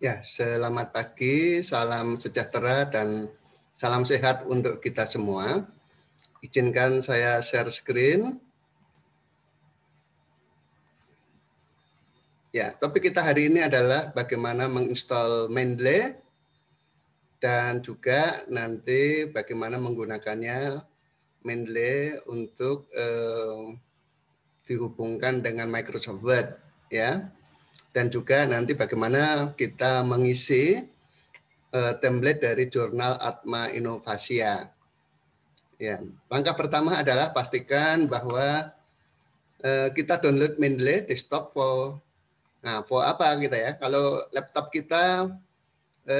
Ya, selamat pagi, salam sejahtera dan salam sehat untuk kita semua. Izinkan saya share screen. Ya, topik kita hari ini adalah bagaimana menginstal Mendeley dan juga nanti bagaimana menggunakannya Mendeley untuk dihubungkan dengan Microsoft Word, ya. Dan juga nanti bagaimana kita mengisi template dari jurnal Atma Innovasia. Ya, langkah pertama adalah pastikan bahwa kita download Mendeley desktop for apa kita ya? Kalau laptop kita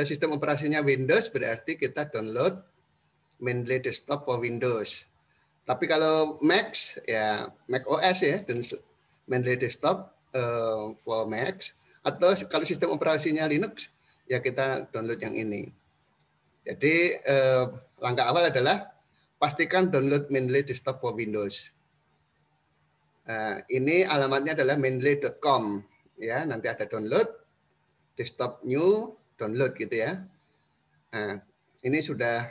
sistem operasinya Windows, berarti kita download Mendeley desktop for Windows. Tapi kalau Mac ya Mac OS ya, dan Mendeley desktop for Mac, atau kalau sistem operasinya Linux ya kita download yang ini. Jadi langkah awal adalah pastikan download Mendeley desktop for Windows. Ini alamatnya adalah mendeley.com ya, nanti ada download, desktop new, download gitu ya. Nah, ini sudah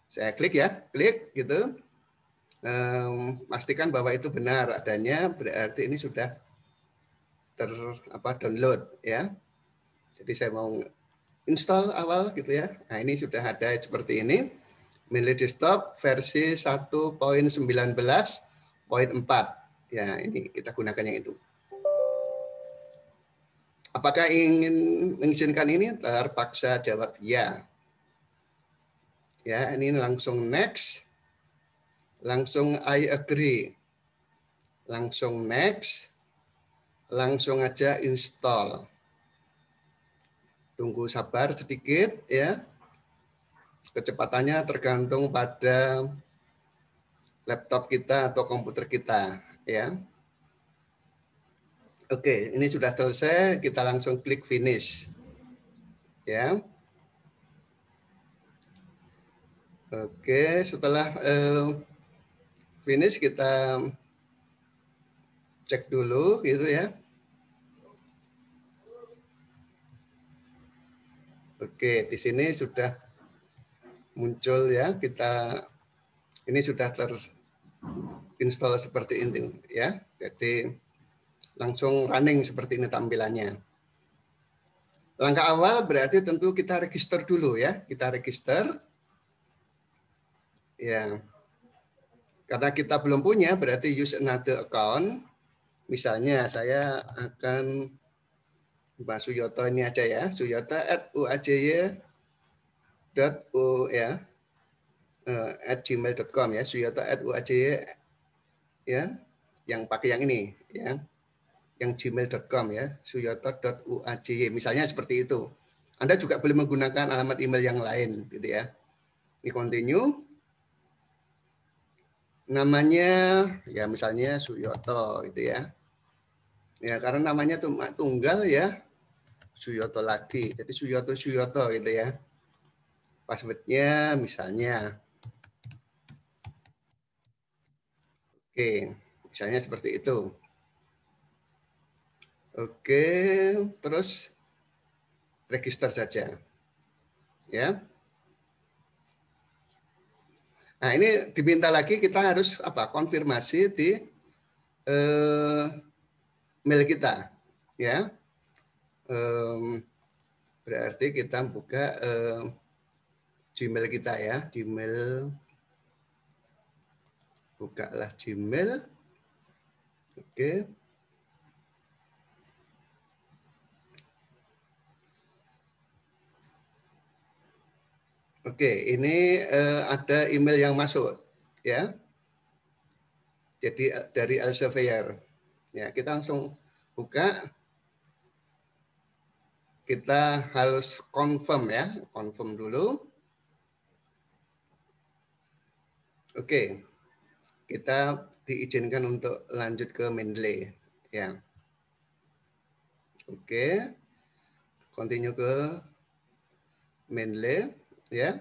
saya klik ya, klik gitu. Pastikan bahwa itu benar adanya, berarti ini sudah download ya. Jadi saya mau install awal gitu ya. Nah, ini sudah ada seperti ini. Mendeley desktop versi 1.19.4. Ya, ini kita gunakan yang itu. Apakah ingin mengizinkan ini? Terpaksa jawab ya. Ya, ini langsung next. Langsung I agree. Langsung next. Langsung aja install. Tunggu sabar sedikit ya. Kecepatannya tergantung pada laptop kita atau komputer kita ya. Oke, ini sudah selesai, kita langsung klik finish. Ya. Oke, setelah finish kita cek dulu gitu ya. Oke, di sini sudah muncul ya, ini sudah terinstall seperti ini ya. Jadi langsung running seperti ini tampilannya. Langkah awal berarti tentu kita register dulu ya. Kita register. Ya. Karena kita belum punya berarti use another account. Misalnya saya akan Mbak Suyoto ini aja ya. Suyoto@uajy.u ya. @gmail.com ya. Suyoto@uajy ya. Yang pakai yang ini ya. Yang gmail.com ya. Suyoto.uajy misalnya seperti itu. Anda juga boleh menggunakan alamat email yang lain gitu ya. Ini continue. Namanya ya misalnya Suyoto gitu ya. Ya karena namanya tunggal ya. Suyoto lagi. Jadi Suyoto gitu ya. Passwordnya misalnya. Oke, misalnya seperti itu. Oke, terus register saja. Ya. Nah, ini diminta lagi kita harus konfirmasi di mail kita. Ya. Berarti kita buka Gmail kita ya, Gmail. Bukalah Gmail. Oke. Oke, ini ada email yang masuk ya. Jadi dari Elsevier. Ya, kita langsung buka. Kita harus confirm ya, confirm dulu. Oke. Kita diizinkan untuk lanjut ke Mendeley ya. Oke. Continue ke Mendeley ya.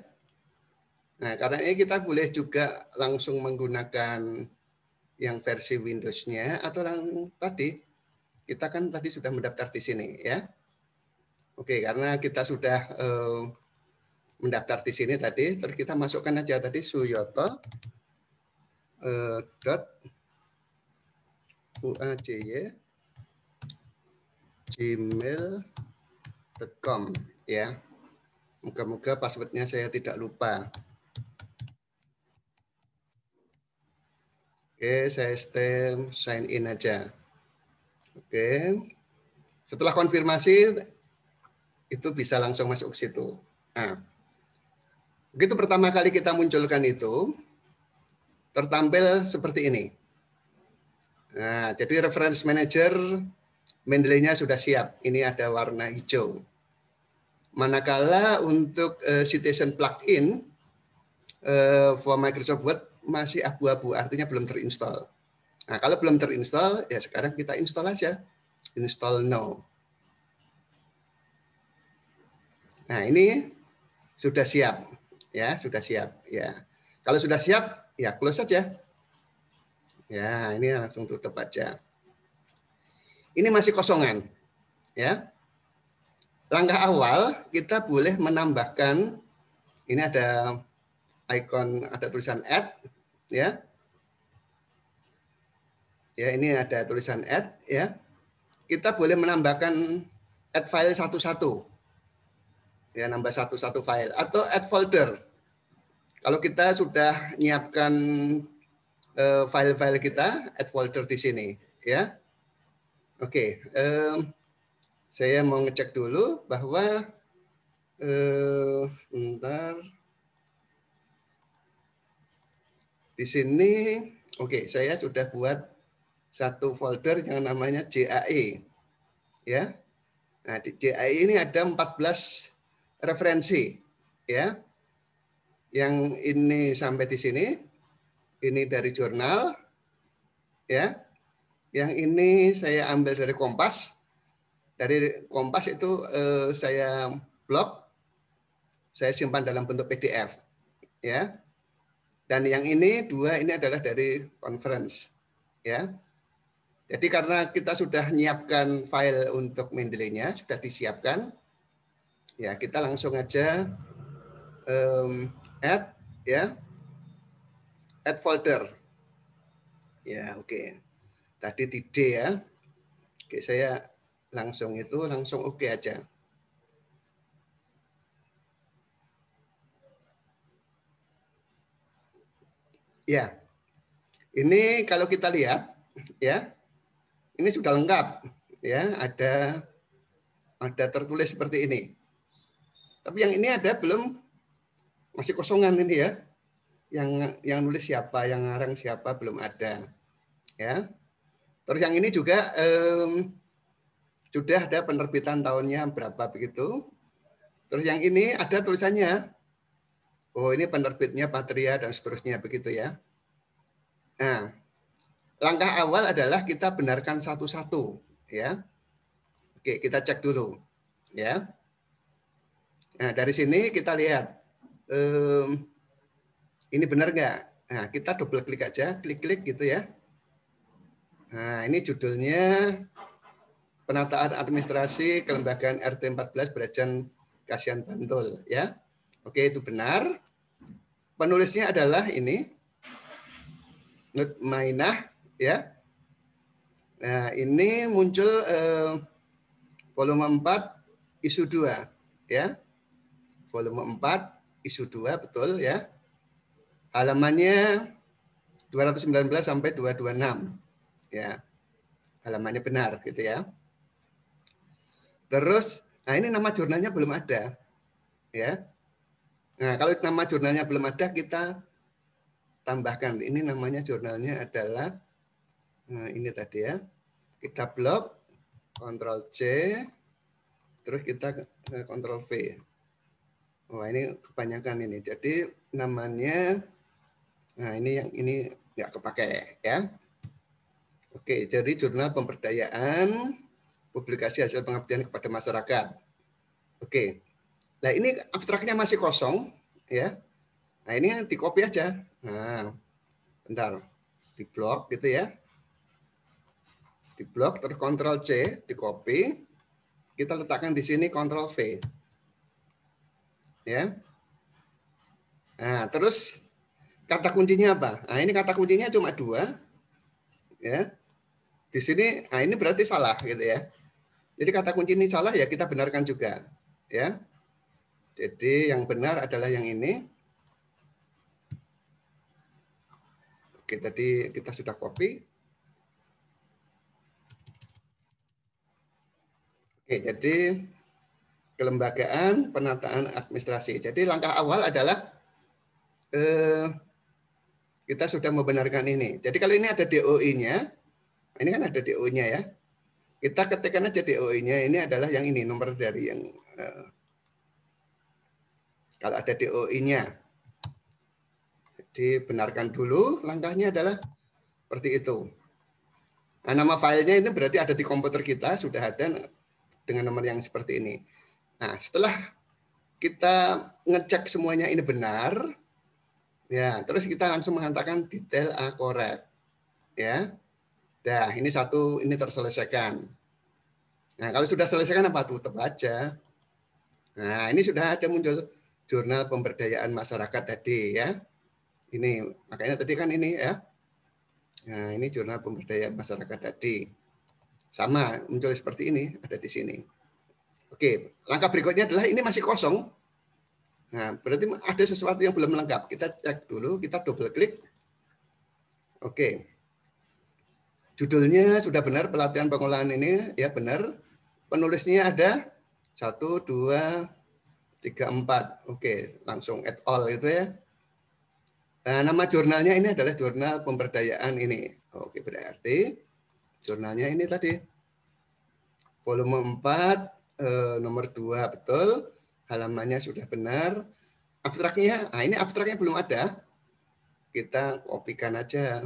Nah, karena ini kita boleh juga langsung menggunakan yang versi Windows-nya atau yang tadi kita kan tadi sudah mendaftar di sini ya. Oke, karena kita sudah mendaftar di sini tadi, terus kita masukkan aja tadi Suyoto .uajy gmail.com ya. Moga-moga passwordnya saya tidak lupa. Oke, saya sign in aja. Oke. Setelah konfirmasi itu bisa langsung masuk ke situ. Nah, begitu pertama kali kita munculkan itu tertampil seperti ini. Nah, jadi reference manager Mendeley-nya sudah siap. Ini ada warna hijau. Manakala untuk Citizen plugin for Microsoft Word masih abu-abu, artinya belum terinstall. Nah, kalau belum terinstall, ya sekarang kita install aja. Install now. Nah, ini sudah siap. Ya, sudah siap. Ya. Kalau sudah siap, ya close saja. Ya, ini langsung tutup aja. Ini masih kosongan. Ya. Langkah awal kita boleh menambahkan, ini ada icon, ada tulisan add, ya. Ya, ini ada tulisan add, ya. Kita boleh menambahkan add file satu-satu. Ya, nambah satu-satu file atau add folder. Kalau kita sudah menyiapkan file-file kita, add folder di sini, ya. Oke, saya mau ngecek dulu bahwa bentar. Di sini, oke, saya sudah buat satu folder yang namanya JAE, ya. Nah, di JAE ini ada 14 referensi, ya. Yang ini sampai di sini, ini dari jurnal, ya. Yang ini saya ambil dari Kompas. Dari Kompas itu saya blok, saya simpan dalam bentuk PDF, ya. Dan yang ini dua ini adalah dari conference, ya. Jadi karena kita sudah menyiapkan file untuk Mendeley-nya, sudah disiapkan, ya kita langsung aja add, ya, add folder. Ya, oke. Tadi di D ya. Oke, saya langsung oke aja. Ya, ini kalau kita lihat, ya, ini sudah lengkap, ya, ada tertulis seperti ini. Tapi yang ini ada belum, masih kosongan ini ya. Yang nulis siapa, yang ngarang siapa belum ada, ya. Terus yang ini juga sudah ada penerbitan tahunnya berapa begitu. Terus yang ini ada tulisannya, oh ini penerbitnya Patria dan seterusnya begitu ya. Nah, langkah awal adalah kita benarkan satu-satu, ya. Oke, kita cek dulu, ya. Nah, dari sini kita lihat ini benar nggak? Nah, kita double klik aja, klik-klik gitu ya. Nah, ini judulnya Penataan Administrasi Kelembagaan RT 14 Brajan Kasihan Bantul, ya. Oke, itu benar. Penulisnya adalah ini Nut Mainah, ya. Nah, ini muncul volume 4 isu 2, ya. Volume 4 isu 2 betul ya. Halamannya 219 sampai 226. Ya. Halamannya benar gitu ya. Terus nah ini nama jurnalnya belum ada. Ya. Nah, kalau nama jurnalnya belum ada kita tambahkan. Ini namanya jurnalnya adalah ini tadi ya. Kita blok Ctrl C terus kita Ctrl V. Wah, ini kebanyakan ini. Jadi namanya, nah ini yang ini nggak kepakai ya. Oke, jadi jurnal pemberdayaan publikasi hasil pengabdian kepada masyarakat. Oke, nah ini abstraknya masih kosong ya. Nah ini yang di copy aja. Nah, bentar, di blok gitu ya. Di blok terus Ctrl C, di copy. Kita letakkan di sini Ctrl V. Ya. Nah, terus kata kuncinya apa? Nah, ini kata kuncinya cuma 2. Ya. Di sini, nah ini berarti salah gitu ya. Jadi kata kunci ini salah ya kita benarkan juga. Ya. Jadi yang benar adalah yang ini. Oke, tadi kita sudah copy. Oke, jadi kelembagaan penataan administrasi. Jadi langkah awal adalah kita sudah membenarkan ini. Jadi kalau ini ada DOI-nya, ini kan ada DOI-nya ya. Kita ketikkan aja DOI-nya, ini adalah yang ini, nomor dari yang kalau ada DOI-nya. Jadi benarkan dulu, langkahnya adalah seperti itu. Nah, nama filenya itu berarti ada di komputer kita, sudah ada dengan nomor yang seperti ini. Nah, setelah kita ngecek semuanya ini benar, ya, terus kita langsung mengatakan detail correct. Ya. Dah, ini satu, ini terselesaikan. Nah, kalau sudah selesaikan apa? Tutup aja. Nah, ini sudah ada muncul jurnal pemberdayaan masyarakat tadi ya. Ini, makanya tadi kan ini ya. Nah, ini jurnal pemberdayaan masyarakat tadi. Sama, muncul seperti ini, ada di sini. Oke, langkah berikutnya adalah ini masih kosong. Nah, berarti ada sesuatu yang belum lengkap. Kita cek dulu, kita double klik. Oke. Judulnya sudah benar, pelatihan pengolahan ini ya benar. Penulisnya ada 1, 2, 3, 4. Oke, langsung add all itu ya. Nah, nama jurnalnya ini adalah jurnal pemberdayaan ini. Oke, berarti jurnalnya ini tadi. Volume 4, nomor 2 betul. Halamannya sudah benar. Abstraknya, nah ini abstraknya belum ada. Kita kopikan aja.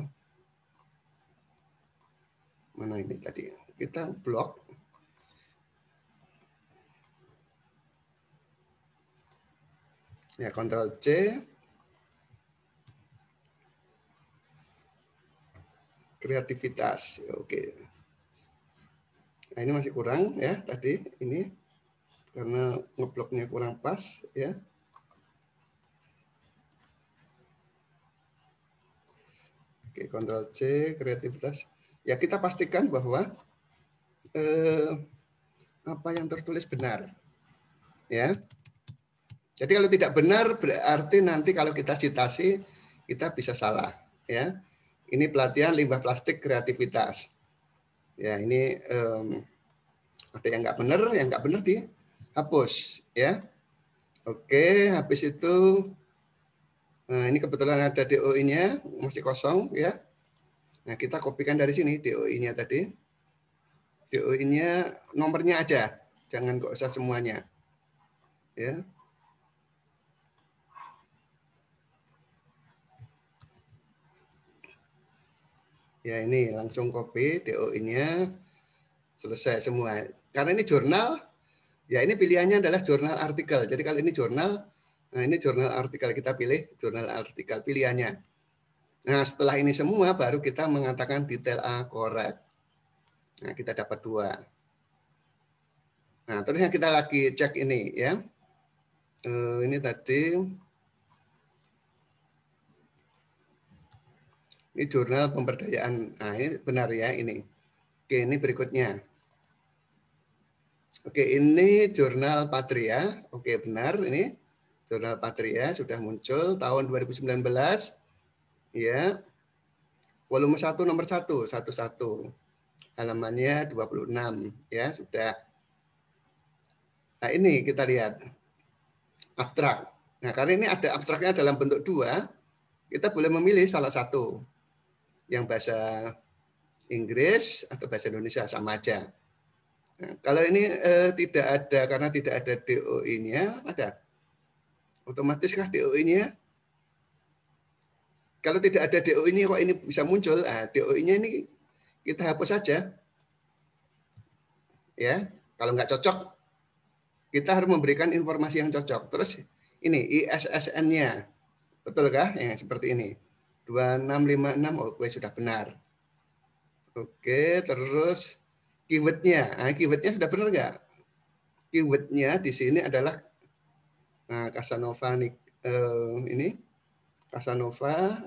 Mana ini tadi? Kita blok. Ya, Ctrl C. Kreativitas. Oke. Nah, ini masih kurang ya tadi ini karena ngebloknya kurang pas ya. Oke, Ctrl C, kreativitas. Ya, kita pastikan bahwa apa yang tertulis benar. Ya. Jadi kalau tidak benar berarti nanti kalau kita citasi kita bisa salah ya. Ini pelatihan limbah plastik kreativitas. Ya, ini ada yang nggak benar dihapus ya. Oke, habis itu ini kebetulan ada DOI-nya masih kosong ya. Nah, kita kopikan dari sini DOI-nya tadi. DOI-nya nomornya aja, jangan kok usah semuanya. Ya. Ya, ini langsung copy DOI-nya, selesai semua. Karena ini jurnal, ya ini pilihannya adalah jurnal artikel. Jadi kalau ini jurnal, nah ini jurnal artikel, kita pilih jurnal artikel pilihannya. Nah, setelah ini semua baru kita mengatakan detail correct. Nah, kita dapat 2. Nah, terus yang kita lagi cek ini ya. Ini tadi ini jurnal pemberdayaan. Nah, ini benar ya ini. Oke, ini berikutnya. Oke, ini jurnal Patria. Oke, benar ini. Jurnal Patria sudah muncul tahun 2019. Ya. Volume 1 nomor 1, 11. Halamannya 26 ya, sudah. Nah, ini kita lihat. Abstrak. Nah, karena ini ada abstraknya dalam bentuk 2, kita boleh memilih salah satu. Yang bahasa Inggris atau bahasa Indonesia sama aja. Nah, kalau ini tidak ada karena tidak ada DOI-nya, ada. Otomatiskah DOI-nya? Kalau tidak ada DOI-nya kok ini bisa muncul? Nah, DOI-nya ini kita hapus saja. Ya, kalau nggak cocok, kita harus memberikan informasi yang cocok. Terus ini ISSN-nya, betulkah? Yang seperti ini. 2656, oke sudah benar. Oke, terus keyword-nya. Nah, keyword-nya sudah benar nggak? keywordnya di sini adalah Casanova ini Casanova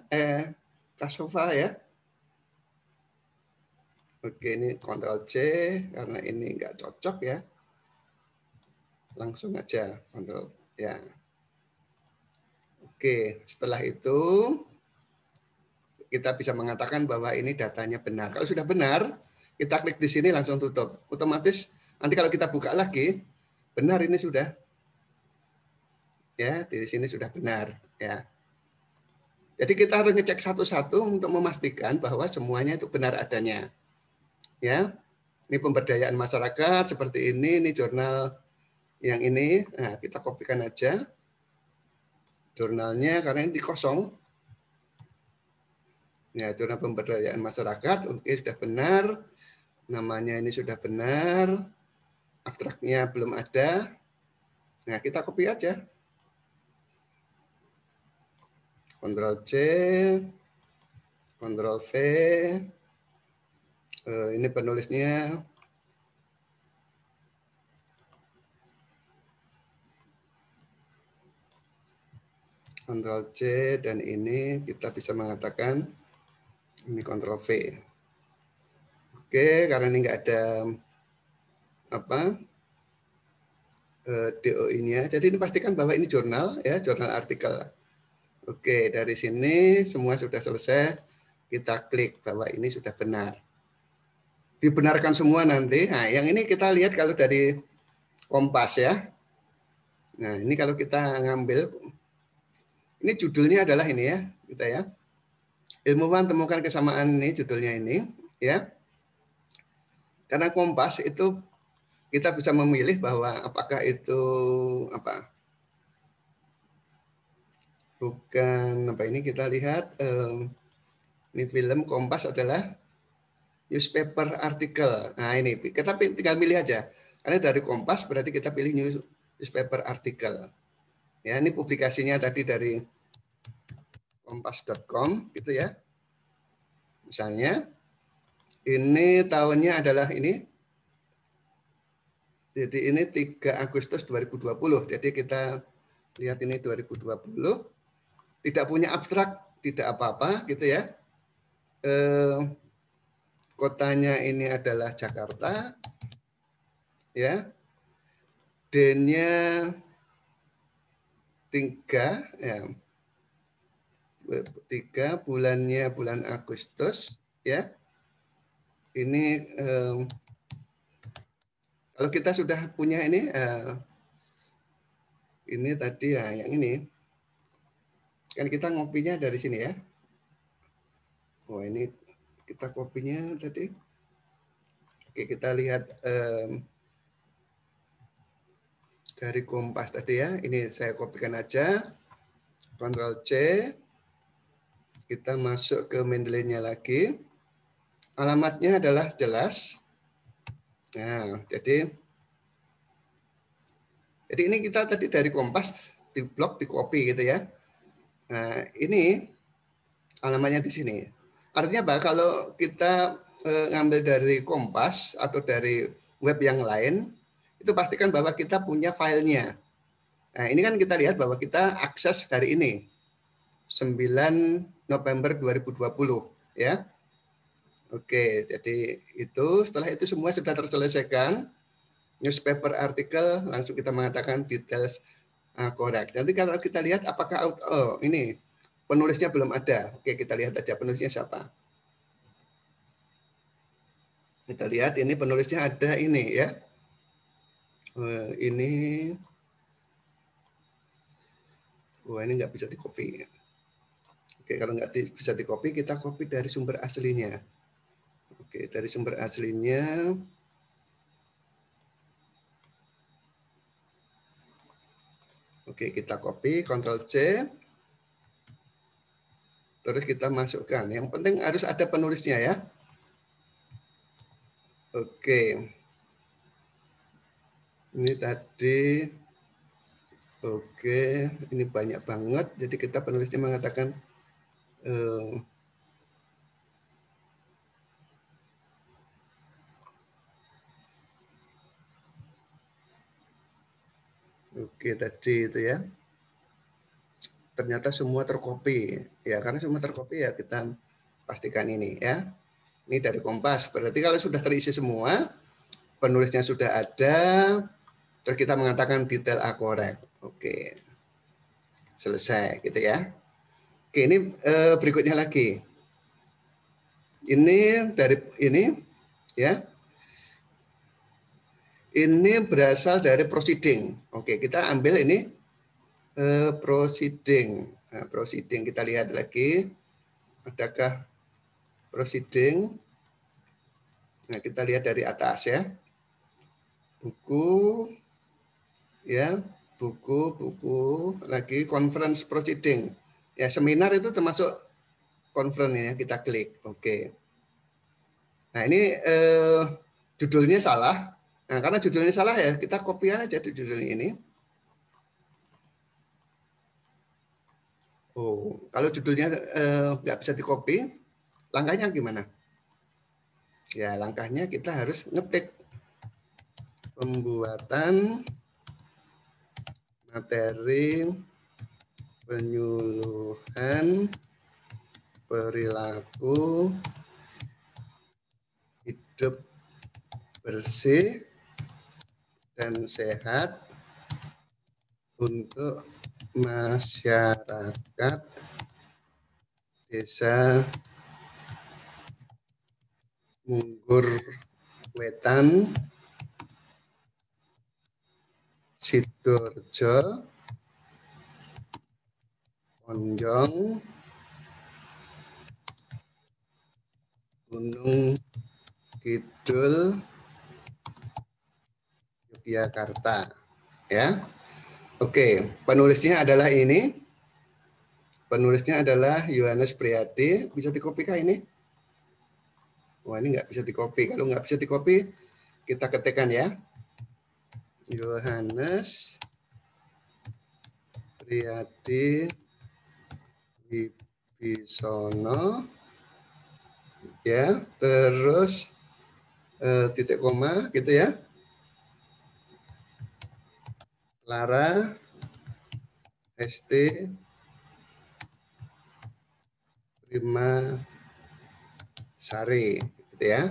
ya. Oke, ini Ctrl C karena ini nggak cocok ya. Langsung aja Ctrl ya. Oke, setelah itu kita bisa mengatakan bahwa ini datanya benar. Kalau sudah benar, kita klik di sini langsung tutup. Otomatis nanti kalau kita buka lagi, benar ini sudah. Ya, di sini sudah benar ya. Jadi kita harus ngecek satu-satu untuk memastikan bahwa semuanya itu benar adanya. Ya. Ini pemberdayaan masyarakat seperti ini jurnal yang ini. Nah, kita kopikan aja jurnalnya karena ini kosong. Ya, jurnal pemberdayaan masyarakat, oke sudah benar. Namanya ini sudah benar. Abstraknya belum ada. Nah, kita copy aja. Ctrl C, Ctrl V. Ini penulisnya. Ctrl C dan ini kita bisa mengatakan ini Ctrl V. Oke, karena ini nggak ada DOI-nya. Jadi ini pastikan bahwa ini jurnal ya, jurnal artikel. Oke, dari sini semua sudah selesai. Kita klik bahwa ini sudah benar. Dibenarkan semua nanti. Nah, yang ini kita lihat kalau dari Kompas ya. Nah, ini kalau kita ngambil, ini judulnya adalah ini ya, kita ya. Ilmuwan temukan kesamaan ini, judulnya ini, ya. Karena Kompas itu kita bisa memilih bahwa apakah itu bukan apa ini kita lihat ini film Kompas adalah newspaper artikel. Nah ini kita tinggal pilih aja. Karena dari Kompas berarti kita pilih newspaper artikel. Ya ini publikasinya tadi dari kompas.com gitu ya. Misalnya ini tahunnya adalah ini. Jadi ini 3 Agustus 2020. Jadi kita lihat ini 2020. Tidak punya abstrak, tidak apa-apa gitu ya. Kotanya ini adalah Jakarta. Ya. D-nya 3 ya. 3 bulannya bulan Agustus ya. Ini kalau kita sudah punya ini tadi ya yang ini kan kita ngopinya dari sini ya. Oh ini kita kopinya tadi. Oke kita lihat dari Kompas tadi ya. Ini saya kopikan aja. Ctrl C. Kita masuk ke Mendeley-nya lagi. Alamatnya adalah jelas. Nah, jadi ini kita tadi dari Kompas di blok di copy gitu ya. Nah, ini alamatnya di sini. Artinya apa? Kalau kita ngambil dari Kompas atau dari web yang lain, itu pastikan bahwa kita punya filenya. Nah, ini kan kita lihat bahwa kita akses hari ini 9 November 2020 ya. Oke, jadi itu setelah itu semua sudah terselesaikan. Newspaper artikel langsung kita mengatakan details correct. Nanti kalau kita lihat apakah ini penulisnya belum ada. Oke, kita lihat aja penulisnya siapa. Kita lihat ini penulisnya ada ini ya. Ini ini nggak bisa di-copy. Oke, kalau nggak bisa di-copy, kita copy dari sumber aslinya. Oke, dari sumber aslinya. Oke, kita copy, Ctrl C. Terus kita masukkan. Yang penting harus ada penulisnya ya. Oke. Ini tadi. Oke, ini banyak banget. Jadi kita penulisnya mengatakan Oke, tadi itu ya. Ternyata semua tercopy. Ya, karena semua tercopy ya kita pastikan ini ya. Ini dari Kompas. Berarti kalau sudah terisi semua, penulisnya sudah ada, terus kita mengatakan detail akorek. Oke. Selesai gitu ya. Oke, ini berikutnya lagi. Ini dari ini ya. Ini berasal dari proceeding. Oke, kita ambil ini proceeding. Nah, proceeding kita lihat lagi. Adakah proceeding? Nah, kita lihat dari atas ya. Buku ya, buku lagi conference proceeding. Ya, seminar itu termasuk conference ya, kita klik. Oke. Nah, ini judulnya salah. Nah, karena judulnya salah ya, kita copy aja judulnya ini. Oh, kalau judulnya nggak bisa di-copy, langkahnya gimana? Ya, langkahnya kita harus ngetik pembuatan materi penyuluhan perilaku hidup bersih dan sehat untuk masyarakat Desa Munggur Wetan, Sidoarjo, Ponjong, Gunung Kidul, Yogyakarta. Ya, oke. Penulisnya adalah ini. Penulisnya adalah Yohanes Priadi. Bisa dikopi kah ini? Wah, ini nggak bisa dikopi. Kalau nggak bisa dikopi, kita ketikkan ya. Yohanes Priadi Wibisono. Ya, terus titik koma gitu ya. Lara ST Prima Sari gitu ya.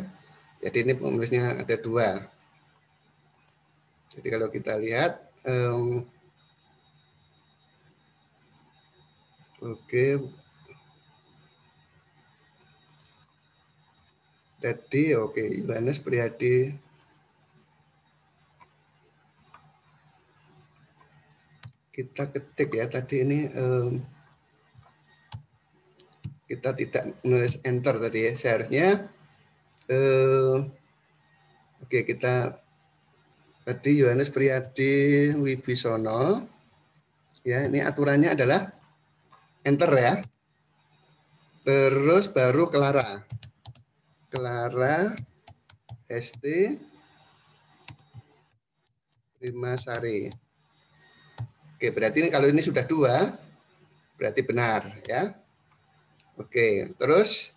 Jadi ini penulisnya ada dua. Jadi kalau kita lihat oke. Jadi oke, Yohanes Priadi. Kita ketik ya tadi ini kita tidak menulis enter tadi ya. Seharusnya oke, kita tadi Yohanes Priadi Wibisono. Ya, ini aturannya adalah enter ya. Terus baru Clara. Clara ST Prima Sari. Oke, berarti ini kalau ini sudah dua, berarti benar ya. Oke, terus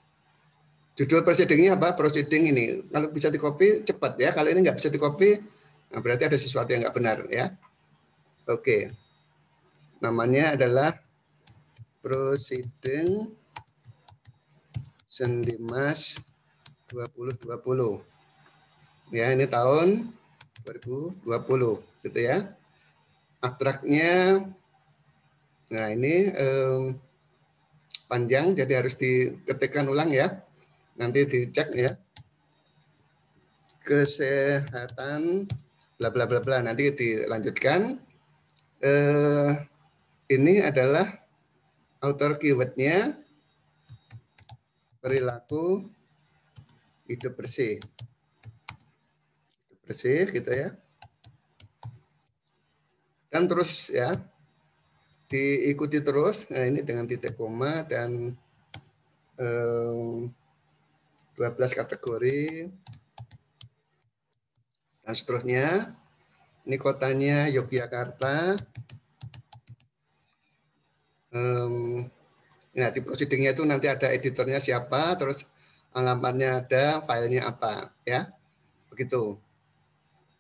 judul proceedingnya apa? Proceeding ini. Kalau bisa di-copy cepat ya. Kalau ini nggak bisa di-copy, nah berarti ada sesuatu yang nggak benar ya. Oke, namanya adalah Proceeding Sendimas 2020. Ya, ini tahun 2020 gitu ya. Abstraknya, nah ini panjang, jadi harus diketikkan ulang ya. Nanti dicek ya. Kesehatan, bla bla bla bla. Nanti dilanjutkan. Ini adalah outer keywordnya perilaku hidup bersih. Hidup bersih gitu ya. Dan terus ya, diikuti terus. Nah ini dengan titik koma dan 12 kategori dan seterusnya. Ini kotanya Yogyakarta. Nah, di proceedingnya itu nanti ada editornya siapa, terus alamatnya ada, filenya apa, ya, begitu.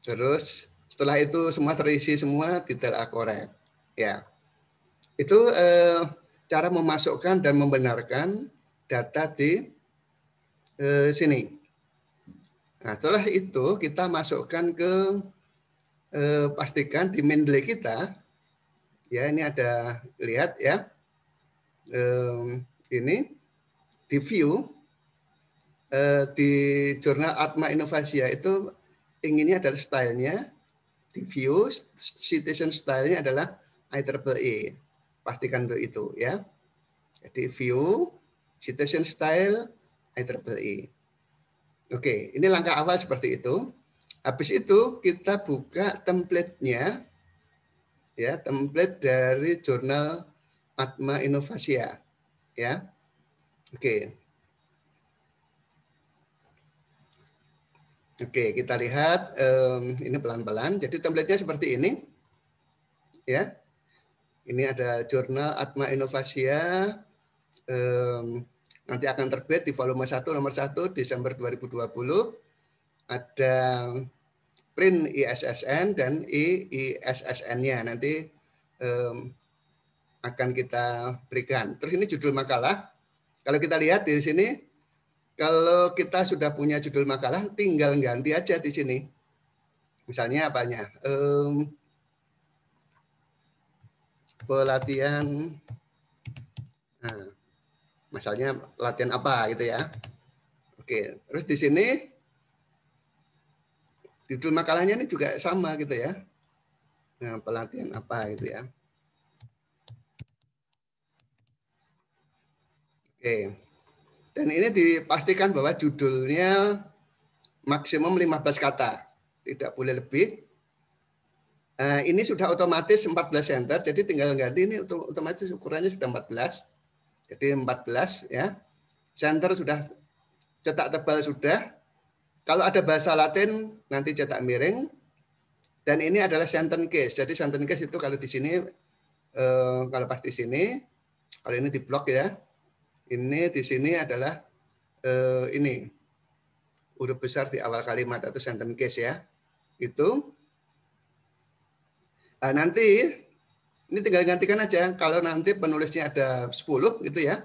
Terus Setelah itu semua terisi semua, detail akorek. Ya, itu cara memasukkan dan membenarkan data di sini. Nah, setelah itu kita masukkan ke pastikan di Mendeley kita. Ya, ini ada lihat ya. Ini di view di jurnal Atma Innovasia itu inginnya adalah stylenya di view citation stylenya adalah IEEE. Pastikan untuk itu ya. Jadi view citation style IEEE. Oke, ini langkah awal seperti itu. Habis itu kita buka template-nya ya, template dari jurnal Atma Innovasia ya. Oke. Oke, kita lihat ini pelan-pelan. Jadi template-nya seperti ini. Ya. Ini ada jurnal Atma Innovasia. Nanti akan terbit di volume 1 nomor 1 Desember 2020. Ada print ISSN dan IISSN-nya nanti akan kita berikan. Terus ini judul makalah. Kalau kita lihat di sini, kalau kita sudah punya judul makalah, tinggal ganti aja di sini. Misalnya apanya? Pelatihan, nah, misalnya latihan apa gitu ya. Oke, terus di sini judul makalahnya ini juga sama gitu ya. Nah, pelatihan apa gitu ya. Oke. Dan ini dipastikan bahwa judulnya maksimum 15 kata. Tidak boleh lebih. Ini sudah otomatis 14 center, jadi tinggal ganti ini otomatis ukurannya sudah 14. Jadi 14 ya. Center sudah, cetak tebal sudah. Kalau ada bahasa Latin nanti cetak miring. Dan ini adalah sentence case. Jadi sentence case itu kalau di sini, kalau pas di sini, kalau ini di blok ya. Ini di sini adalah ini huruf besar di awal kalimat atau sentence case ya. Itu. Nanti ini tinggal gantikan aja. Kalau nanti penulisnya ada 10 gitu ya.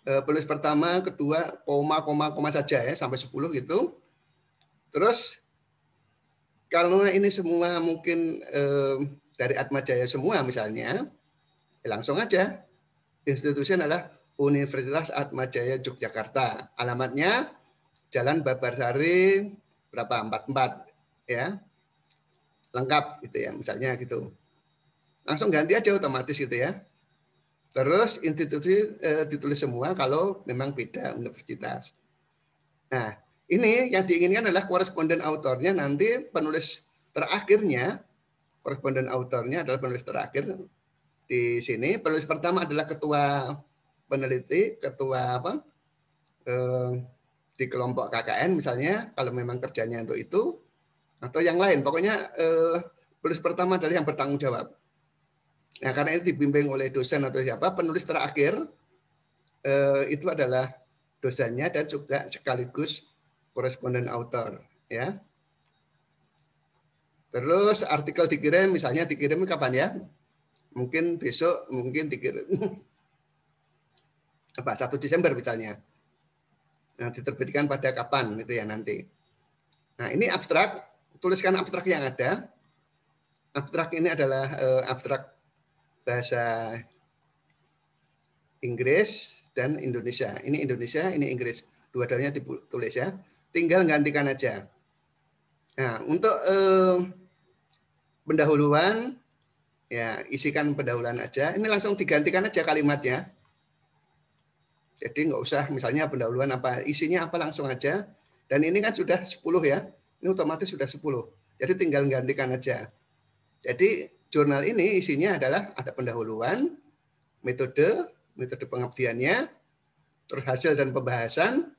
Penulis pertama, kedua, koma saja ya sampai 10 gitu. Terus kalau ini semua mungkin dari Atma Jaya semua misalnya, langsung aja. Institusi adalah Universitas Atma Jaya Yogyakarta. Alamatnya Jalan Babarsari berapa? 44 ya. Lengkap gitu ya, misalnya gitu. Langsung ganti aja otomatis gitu ya. Terus institusi ditulis semua kalau memang beda universitas. Nah, ini yang diinginkan adalah koresponden autornya nanti penulis terakhirnya, koresponden autornya adalah penulis terakhir di sini. Penulis pertama adalah ketua peneliti, ketua apa di kelompok KKN misalnya, kalau memang kerjanya untuk itu, atau yang lain. Pokoknya penulis pertama adalah yang bertanggung jawab. Nah, karena itu dibimbing oleh dosen atau siapa, penulis terakhir itu adalah dosennya dan juga sekaligus koresponden autor ya. Terus artikel dikirim misalnya dikirim kapan ya? Mungkin besok, mungkin dikirim apa 1 Desember misalnya. Nah, diterbitkan pada kapan itu ya nanti. Nah, ini abstrak, tuliskan abstrak yang ada. Abstrak ini adalah abstrak bahasa Inggris dan Indonesia. Ini Indonesia, ini Inggris. Dua-duanya ditulis ya. Tinggal gantikan aja. Nah, untuk pendahuluan, ya isikan pendahuluan aja. Ini langsung digantikan aja kalimatnya. Jadi nggak usah misalnya pendahuluan apa, isinya apa langsung aja. Dan ini kan sudah 10 ya. Ini otomatis sudah 10. Jadi tinggal gantikan aja. Jadi jurnal ini isinya adalah ada pendahuluan, metode pengabdiannya, terus hasil dan pembahasan,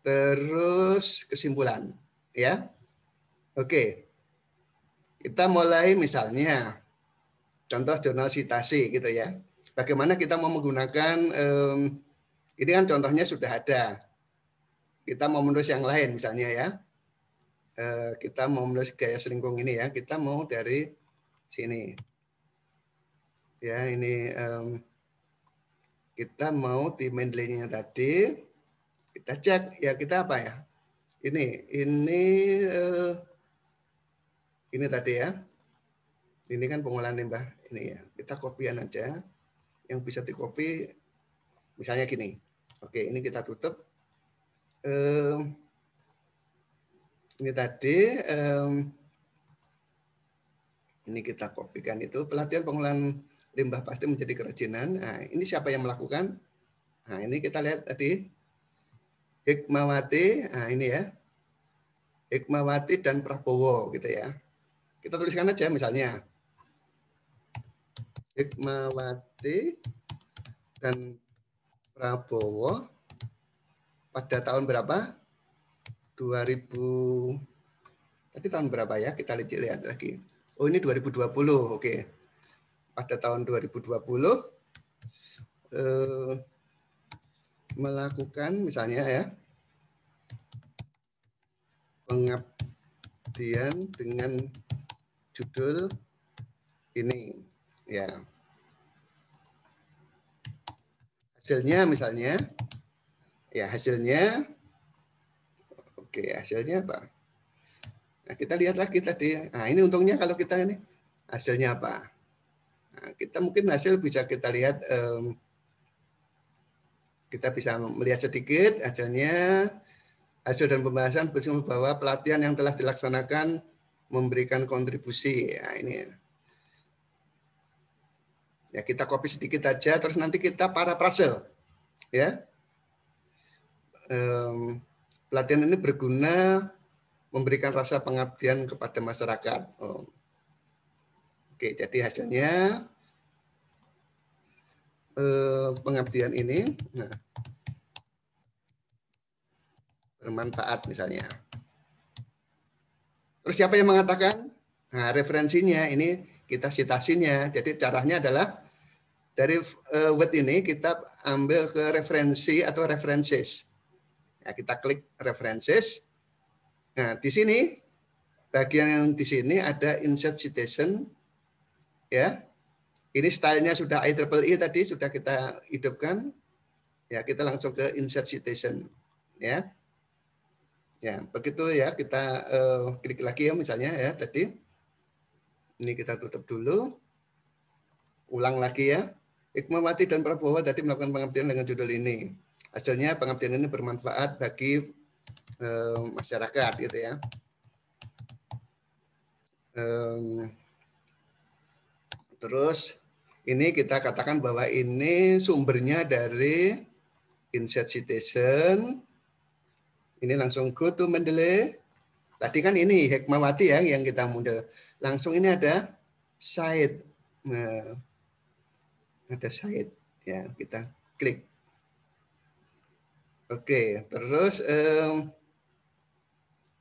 terus kesimpulan, ya. Oke, kita mulai misalnya contoh jurnal citasi gitu ya. Bagaimana kita mau menggunakan ini kan contohnya sudah ada. Kita mau menulis yang lain misalnya ya. kita mau menulis gaya selingkung ini ya, kita mau dari sini. Ya, ini kita mau di Mendeley-nya tadi, kita cek ya kita apa ya? Ini tadi ya. Ini kan pengolahan limbah ini ya. Kita copyan aja. Yang bisa di copy misalnya gini. Oke, ini kita tutup. Ini tadi ini kita kopikan itu pelatihan pengolahan limbah plastik menjadi kerajinan. Nah, ini siapa yang melakukan? Nah, ini kita lihat tadi Hikmawati. Nah, ini ya. Hikmawati dan Prabowo gitu ya. Kita tuliskan aja misalnya Hikmawati dan Prabowo pada tahun berapa? 2000. Tadi tahun berapa ya? Kita lihat lagi. Oh, ini 2020. Oke. Pada tahun 2020 melakukan misalnya ya pengabdian dengan judul ini ya. Hasilnya misalnya ya hasilnya oke, hasilnya apa? Nah, kita lihat lagi tadi. Nah, ini untungnya kalau kita ini hasilnya apa? Nah, kita mungkin hasil bisa kita lihat kita bisa melihat sedikit hasilnya. Hasil dan pembahasan bersama bahwa pelatihan yang telah dilaksanakan memberikan kontribusi. Ya, ini ya kita copy sedikit aja, terus nanti kita parafrase. Ya, pelatihan ini berguna memberikan rasa pengabdian kepada masyarakat. Oke, jadi hasilnya pengabdian ini bermanfaat misalnya. Terus siapa yang mengatakan? Nah, referensinya ini kita citasinya. Jadi caranya adalah dari word ini kita ambil ke referensi atau references. Ya, kita klik references. Nah, di sini bagian yang di sini ada insert citation. Ya, ini stylenya sudah IEEE tadi sudah kita hidupkan. Ya, kita langsung ke insert citation. Ya, ya begitu ya kita klik lagi ya misalnya ya tadi. Ini kita tutup dulu. Ulang lagi ya. Hikmawati dan Prabowo tadi melakukan pengabdian dengan judul ini. Hasilnya pengabdian ini bermanfaat bagi masyarakat gitu ya. Terus ini kita katakan bahwa ini sumbernya dari insert citation. Ini langsung go to Mendeley. Tadi kan ini Hikmawati ya yang kita model. Langsung ini ada site. Nah, ada site ya kita klik. Oke, terus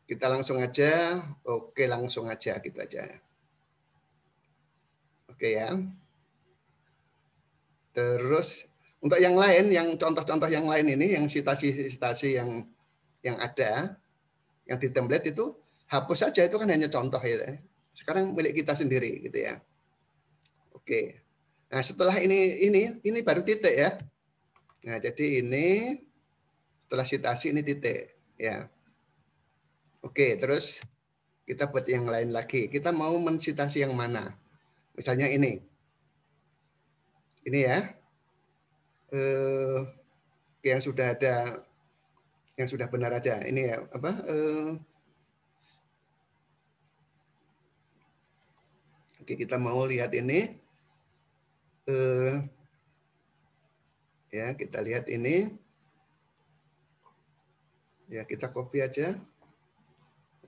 kita langsung aja. Oke, langsung aja gitu aja. Oke ya. Terus untuk yang lain, yang contoh-contoh yang lain ini, yang citasi-citasi yang ada, yang di template itu hapus saja, itu kan hanya contoh ya. Sekarang milik kita sendiri gitu ya. Oke. Nah, setelah ini baru titik ya. Nah, jadi ini setelah citasi ini titik ya. Oke, terus kita buat yang lain lagi. Kita mau mensitasi yang mana? Misalnya ini. Ini ya. Yang sudah ada, yang sudah benar aja. Ini ya, apa? Oke, kita mau lihat ini. Ya, kita lihat ini. Ya, kita copy aja.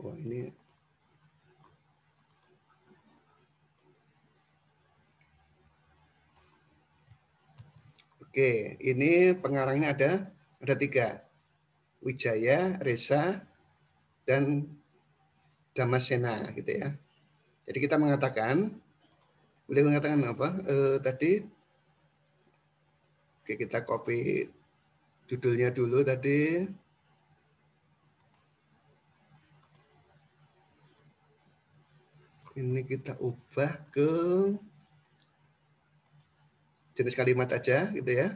Oh, ini. Oke, ini pengarangnya ada 3. Wijaya, Reza, dan Damasena gitu ya. Jadi kita mengatakan, boleh mengatakan apa? Tadi, oke kita copy judulnya dulu tadi. Ini kita ubah ke jenis kalimat aja gitu ya.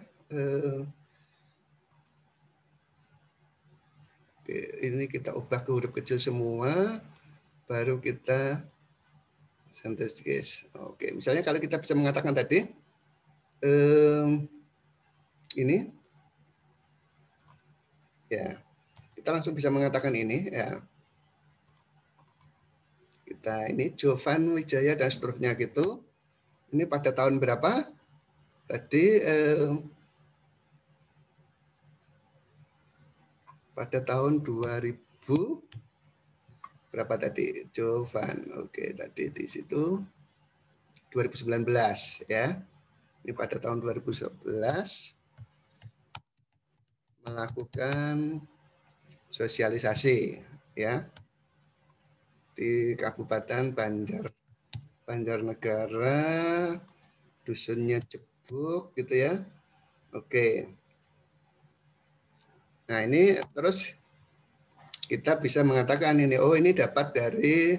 Oke, ini kita ubah ke huruf kecil semua, baru kita sentence case. Oke, misalnya kalau kita bisa mengatakan tadi, ini, ya, kita langsung bisa mengatakan ini, ya. Kita ini Jovan Wijaya dan seterusnya gitu. Ini pada tahun berapa? Tadi pada tahun 2000 berapa tadi? Jovan. Oke, tadi di situ 2019 ya. Ini pada tahun 2011 melakukan sosialisasi ya di Kabupaten Banjarnegara, dusunnya Jebuk gitu ya. Oke. Nah, ini terus kita bisa mengatakan ini, oh ini dapat dari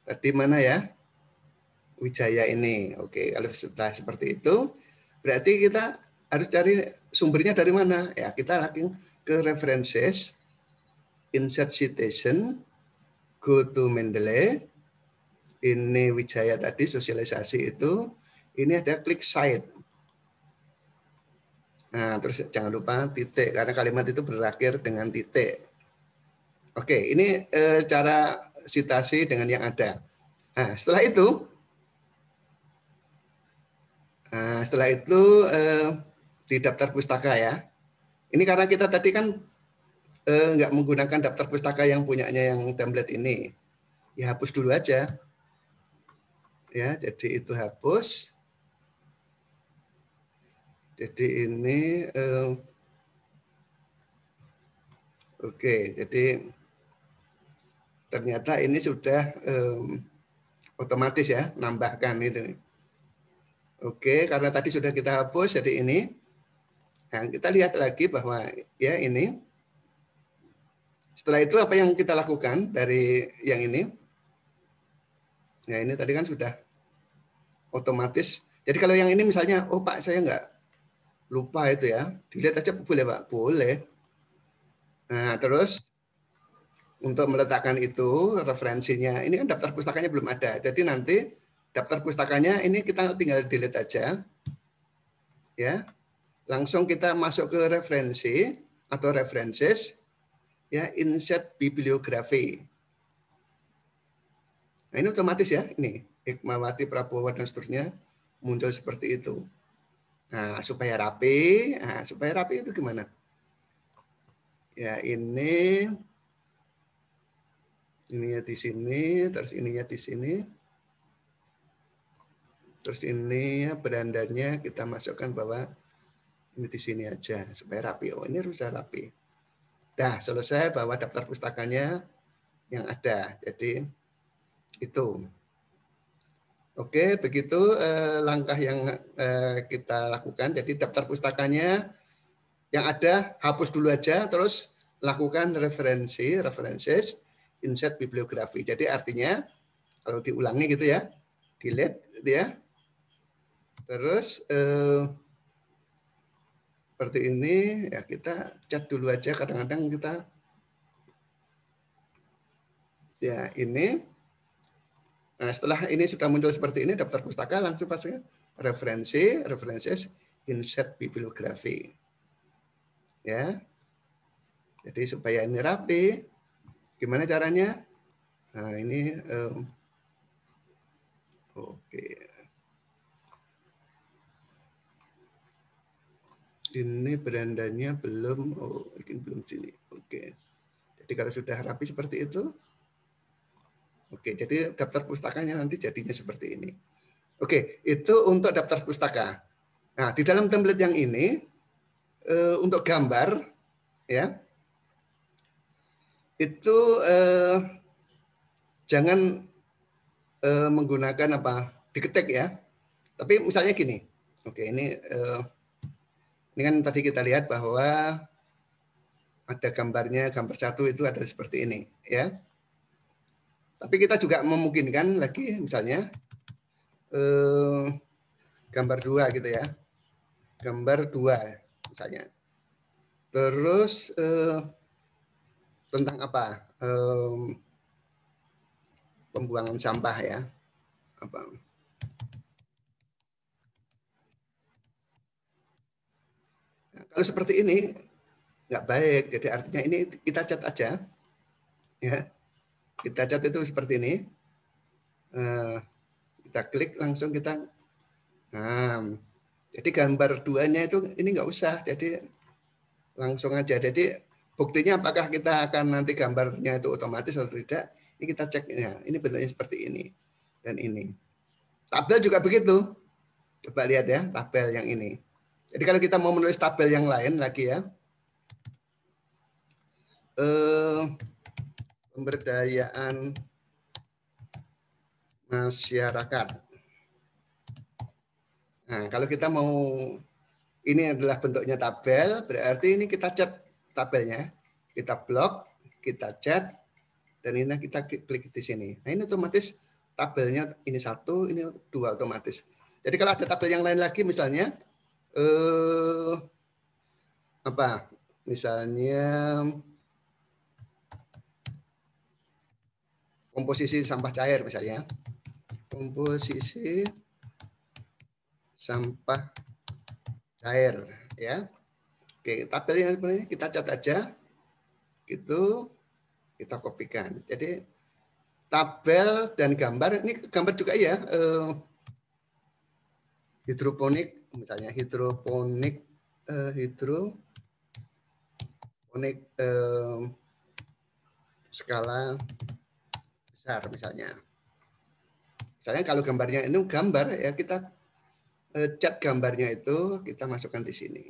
tadi mana ya? Wijaya ini. Oke, kalau sudah seperti itu, berarti kita harus cari sumbernya dari mana? Ya, kita lagi ke references, insert citation, go to Mendeley. Ini Wijaya tadi sosialisasi itu. Ini ada klik site. Nah, terus jangan lupa titik karena kalimat itu berakhir dengan titik. Oke, ini cara citasi dengan yang ada. Nah, setelah itu di daftar pustaka ya. Ini karena kita tadi kan nggak menggunakan daftar pustaka yang punyanya yang template ini. Ya hapus dulu aja. Ya, jadi itu hapus. Jadi ini oke, jadi ternyata ini sudah otomatis ya, nambahkan itu. Oke, karena tadi sudah kita hapus, jadi ini. Nah, kita lihat lagi bahwa ya ini. Setelah itu apa yang kita lakukan dari yang ini? Ya ini tadi kan sudah otomatis. Jadi kalau yang ini misalnya, oh Pak saya nggak lupa itu ya, dilihat aja boleh Pak? Boleh. Nah terus untuk meletakkan itu referensinya, ini kan daftar pustakanya belum ada. Jadi nanti daftar pustakanya ini kita tinggal delete aja. Ya, langsung kita masuk ke referensi atau references, ya insert bibliografi. Nah ini otomatis ya, ini Hikmawati, Prabowo dan seterusnya muncul seperti itu. Nah supaya rapi itu gimana? Ya ininya di sini, terus ininya di sini, terus ini berandanya kita masukkan bahwa ini di sini aja supaya rapi. Oh ini sudah rapi. Dah selesai bahwa daftar pustakanya yang ada. Jadi itu. Oke, begitu langkah yang kita lakukan. Jadi daftar pustakanya yang ada hapus dulu aja, terus lakukan references, insert bibliografi. Jadi artinya kalau diulangi gitu ya, delete gitu ya. Terus seperti ini ya kita cat dulu aja, kadang-kadang kita ya ini. Nah, setelah ini sudah muncul seperti ini daftar pustaka langsung pasang references, insert bibliografi. Ya. Jadi supaya ini rapi, gimana caranya? Nah, ini oke. Ini berandanya belum, mungkin belum sini. Oke. Jadi kalau sudah rapi seperti itu, oke. Jadi daftar pustakanya nanti jadinya seperti ini. Oke, itu untuk daftar pustaka. Nah, di dalam template yang ini untuk gambar, ya, itu jangan menggunakan apa diketik ya. Tapi misalnya gini, oke ini kan tadi kita lihat bahwa ada gambarnya, gambar satu itu ada seperti ini, ya. Tapi kita juga memungkinkan lagi misalnya gambar 2 gitu ya. Gambar 2 misalnya. Terus tentang apa? Pembuangan sampah ya. Apa? Nah, kalau seperti ini nggak baik. Jadi artinya ini kita cat aja, ya. Kita cat itu seperti ini. Kita klik langsung kita. Nah, jadi gambar 2-nya itu ini nggak usah. Jadi langsung aja. Jadi buktinya apakah kita akan nanti gambarnya itu otomatis atau tidak? Ini kita cek. Ya, ini bentuknya seperti ini dan ini. Tabel juga begitu. Coba lihat ya tabel yang ini. Jadi kalau kita mau menulis tabel yang lain lagi ya, pemberdayaan masyarakat. Nah, kalau kita mau ini adalah bentuknya tabel, berarti ini kita cat tabelnya, kita blok, kita cat, dan ini kita klik di sini. Nah ini otomatis tabelnya ini 1, ini 2 otomatis. Jadi kalau ada tabel yang lain lagi misalnya apa? Misalnya komposisi sampah cair misalnya. Komposisi sampah cair ya. Oke, tabelnya sebenarnya kita cat aja. Gitu kita kopikan. Jadi tabel dan gambar, ini gambar juga ya, hidroponik misalnya, hidroponik skala besar misalnya. Misalnya kalau gambarnya ini gambar ya, kita cat gambarnya itu kita masukkan di sini.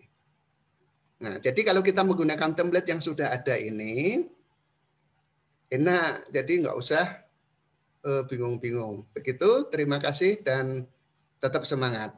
Nah, jadi kalau kita menggunakan template yang sudah ada ini enak, jadi nggak usah bingung-bingung. Begitu, terima kasih dan tetap semangat.